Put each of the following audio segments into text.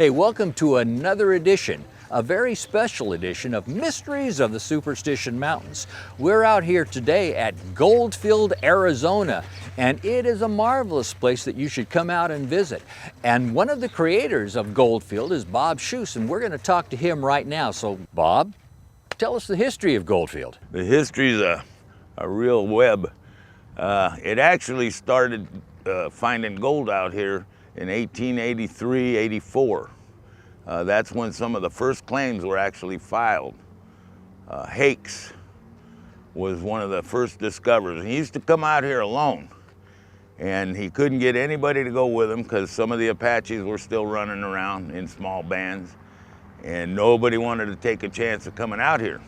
Hey, welcome to another edition, a very special edition of Mysteries of the Superstition Mountains. We're out here today at Goldfield, Arizona, and it is a marvelous place that you should come out and visit. And one of the creators of Goldfield is Bob Schoose, and we're going to talk to him right now. So, Bob, tell us the history of Goldfield. The history is a real web. It actually started finding gold out here in 1883, 84. That's when some of the first claims were actually filed. Hakes was one of the first discoverers. He used to come out here alone, and he couldn't get anybody to go with him because some of the Apaches were still running around in small bands, and nobody wanted to take a chance of coming out here.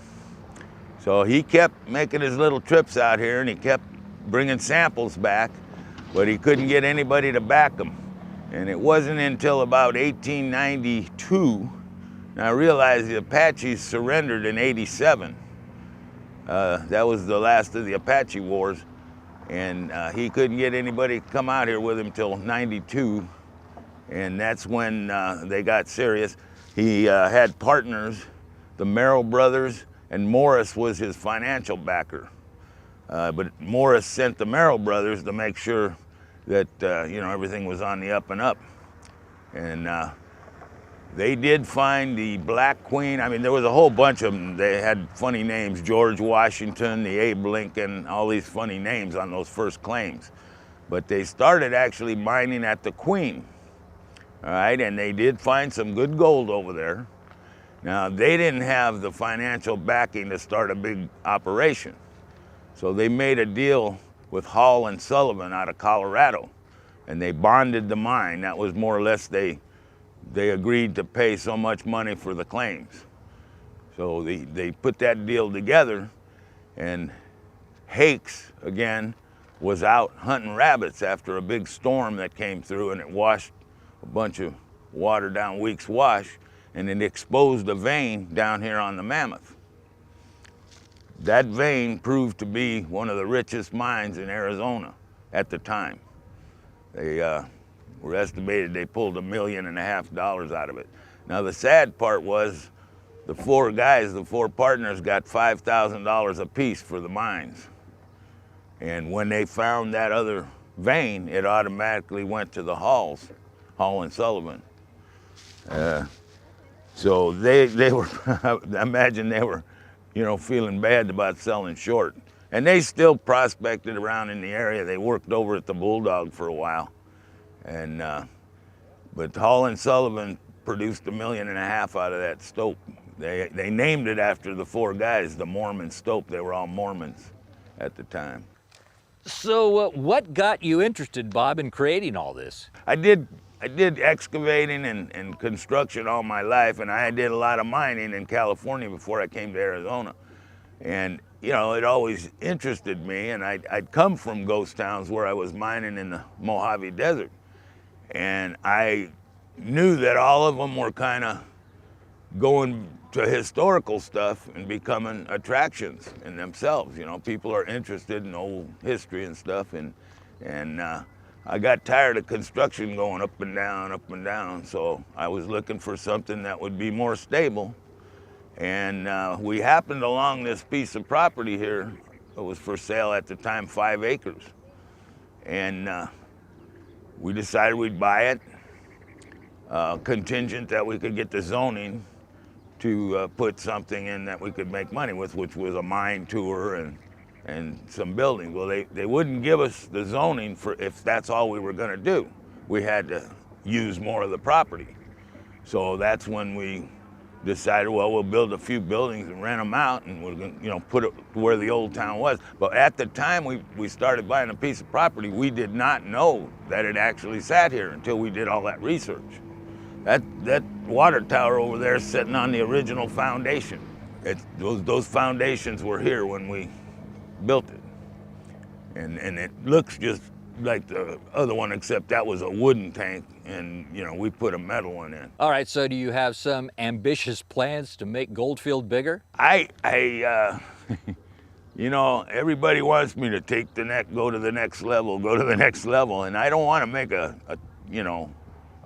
So he kept making his little trips out here, and he kept bringing samples back, but he couldn't get anybody to back him. And it wasn't until about 1892, and I realized the Apaches surrendered in 87. That was the last of the Apache wars, and he couldn't get anybody to come out here with him till 92, and that's when they got serious. He had partners, the Merrill brothers, and Morris was his financial backer. But Morris sent the Merrill brothers to make sure that everything was on the up and up. And they did find the Black Queen. I mean, there was a whole bunch of them. They had funny names, George Washington, the Abe Lincoln, all these funny names on those first claims. But they started actually mining at the Queen, all right? And they did find some good gold over there. Now, they didn't have the financial backing to start a big operation. So they made a deal with Hall and Sullivan out of Colorado, and they bonded the mine. That was more or less, they agreed to pay so much money for the claims. So they put that deal together, and Hakes, again, was out hunting rabbits after a big storm that came through, and it washed a bunch of water down Weeks Wash, and it exposed a vein down here on the Mammoth. That vein proved to be one of the richest mines in Arizona at the time. They were estimated they pulled $1.5 million out of it. Now the sad part was the four guys, the four partners, got $5,000 apiece for the mines. And when they found that other vein, it automatically went to the Halls, Hall and Sullivan. So they were, I imagine they were, feeling bad about selling short. And they still prospected around in the area. They worked over at the Bulldog for a while. And, but Hall and Sullivan produced $1.5 million out of that stope. They named it after the four guys, the Mormon stope. They were all Mormons at the time. So what got you interested, Bob, in creating all this? I did excavating and construction all my life, and I did a lot of mining in California before I came to Arizona. And, it always interested me, and I'd come from ghost towns where I was mining in the Mojave Desert. And I knew that all of them were kind of going to historical stuff and becoming attractions in themselves. People are interested in old history and stuff, and I got tired of construction going up and down, so I was looking for something that would be more stable. And we happened along this piece of property here. It was for sale at the time, 5 acres. And we decided we'd buy it, contingent that we could get the zoning to put something in that we could make money with, which was a mine tour and some buildings. Well, they wouldn't give us the zoning for if that's all we were gonna do. We had to use more of the property. So that's when we decided, well, we'll build a few buildings and rent them out, and we're gonna, put it where the old town was. But at the time we started buying a piece of property, we did not know that it actually sat here until we did all that research. That water tower over there is sitting on the original foundation. Those foundations were here when we built it. And it looks just like the other one, except that was a wooden tank, and we put a metal one in. All right, so do you have some ambitious plans to make Goldfield bigger? Everybody wants me to go to the next level, and I don't want to make a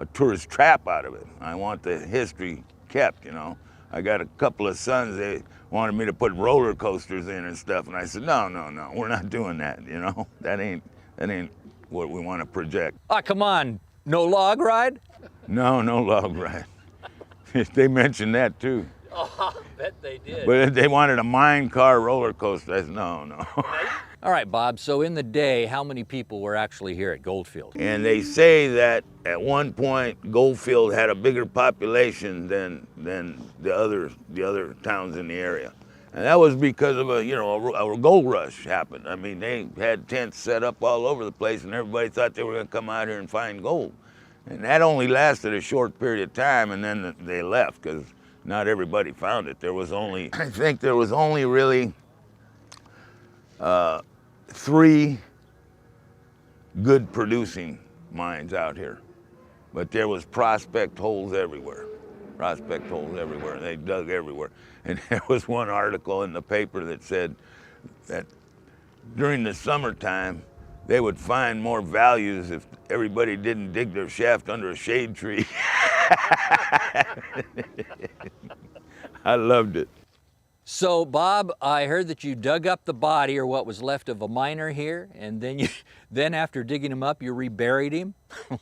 tourist trap out of it. I want the history kept, you know. I got a couple of sons, they wanted me to put roller coasters in and stuff, and I said, no, we're not doing that, you know. That ain't what we want to project. Ah, come on, no log ride? No log ride. They mentioned that too. Oh, I bet they did. But they wanted a mine car roller coaster. I said, no. All right, Bob, so in the day, how many people were actually here at Goldfield? And they say that at one point, Goldfield had a bigger population than the other towns in the area. And that was because of a gold rush happened. I mean, they had tents set up all over the place, and everybody thought they were going to come out here and find gold. And that only lasted a short period of time, and then they left because not everybody found it. There was only, I think there was only really 3 good producing mines out here. But there was prospect holes everywhere. Prospect holes everywhere. They dug everywhere. And there was one article in the paper that said that during the summertime, they would find more values if everybody didn't dig their shaft under a shade tree. I loved it. So, Bob, I heard that you dug up the body, or what was left of a miner here, and then after digging him up, you reburied him.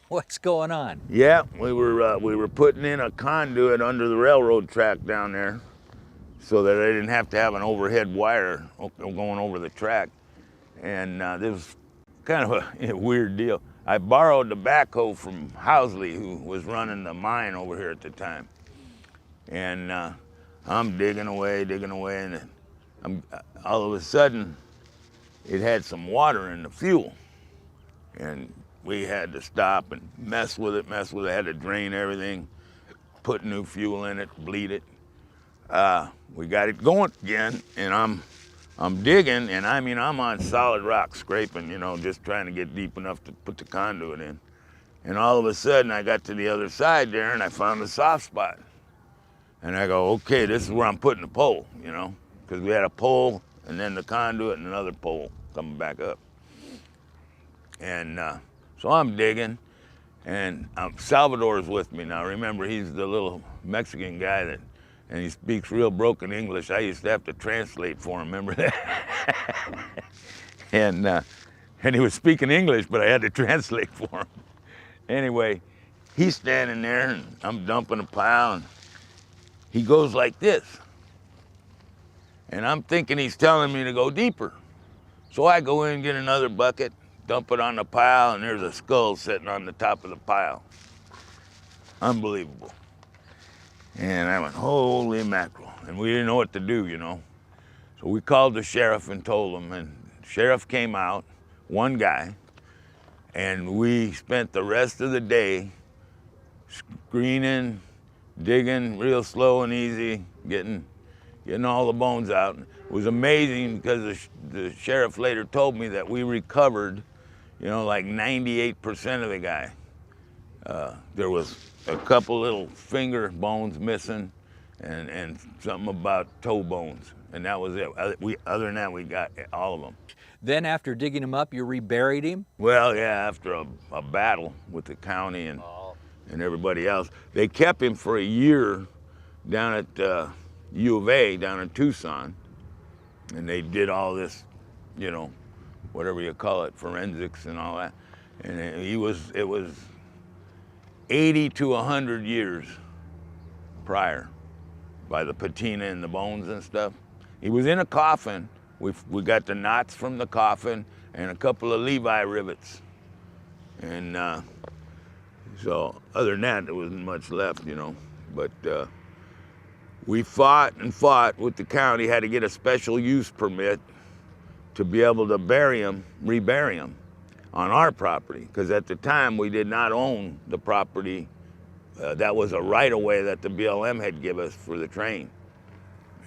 What's going on? Yeah, we were putting in a conduit under the railroad track down there, so that they didn't have to have an overhead wire going over the track. And this was kind of a weird deal. I borrowed the backhoe from Housley, who was running the mine over here at the time. And I'm digging away, and all of a sudden, it had some water in the fuel. And we had to stop and mess with it. I had to drain everything, put new fuel in it, bleed it. We got it going again, and I'm digging, and I mean, I'm on solid rock scraping, you know, just trying to get deep enough to put the conduit in. And all of a sudden, I got to the other side there, and I found a soft spot. And I go, okay, this is where I'm putting the pole, you know, because we had a pole, and then the conduit, and another pole coming back up. And so I'm digging, and Salvador's with me now. Remember, he's the little Mexican guy and he speaks real broken English. I used to have to translate for him, remember that? and he was speaking English, but I had to translate for him. Anyway, he's standing there, and I'm dumping a pile, and he goes like this. And I'm thinking he's telling me to go deeper. So I go in and get another bucket, dump it on the pile, and there's a skull sitting on the top of the pile. Unbelievable. And I went, holy mackerel. And we didn't know what to do, you know. So we called the sheriff and told him, and the sheriff came out, one guy, and we spent the rest of the day screening, digging real slow and easy, getting all the bones out. It was amazing because the sheriff later told me that we recovered, you know, like 98% of the guy. There was a couple little finger bones missing and something about toe bones, and that was it. Other than that, we got all of them. Then after digging him up, you reburied him? Well, yeah, after a battle with the county and everybody else. They kept him for a year down at U of A, down in Tucson, and they did all this, you know, whatever you call it, forensics and all that. And it was 80 to 100 years prior, by the patina and the bones and stuff. He was in a coffin. We got the knots from the coffin and a couple of Levi rivets. And so other than that, there wasn't much left, you know. But we fought and fought with the county, had to get a special use permit to be able to bury him, rebury him on our property, because at the time we did not own the property. That was a right-of-way that the BLM had given us for the train.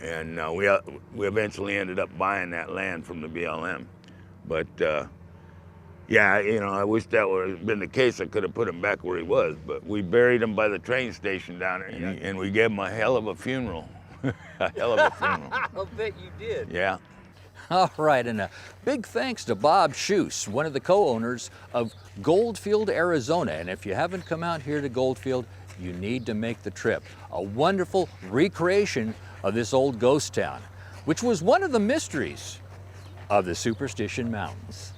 And we eventually ended up buying that land from the BLM. But yeah, you know, I wish that would have been the case. I could have put him back where he was, but we buried him by the train station down there, and we gave him a hell of a funeral. A hell of a funeral. I'll bet you did. Yeah. All right, and a big thanks to Bob Schoose, one of the co-owners of Goldfield, Arizona. And if you haven't come out here to Goldfield, you need to make the trip. A wonderful recreation of this old ghost town, which was one of the mysteries of the Superstition Mountains.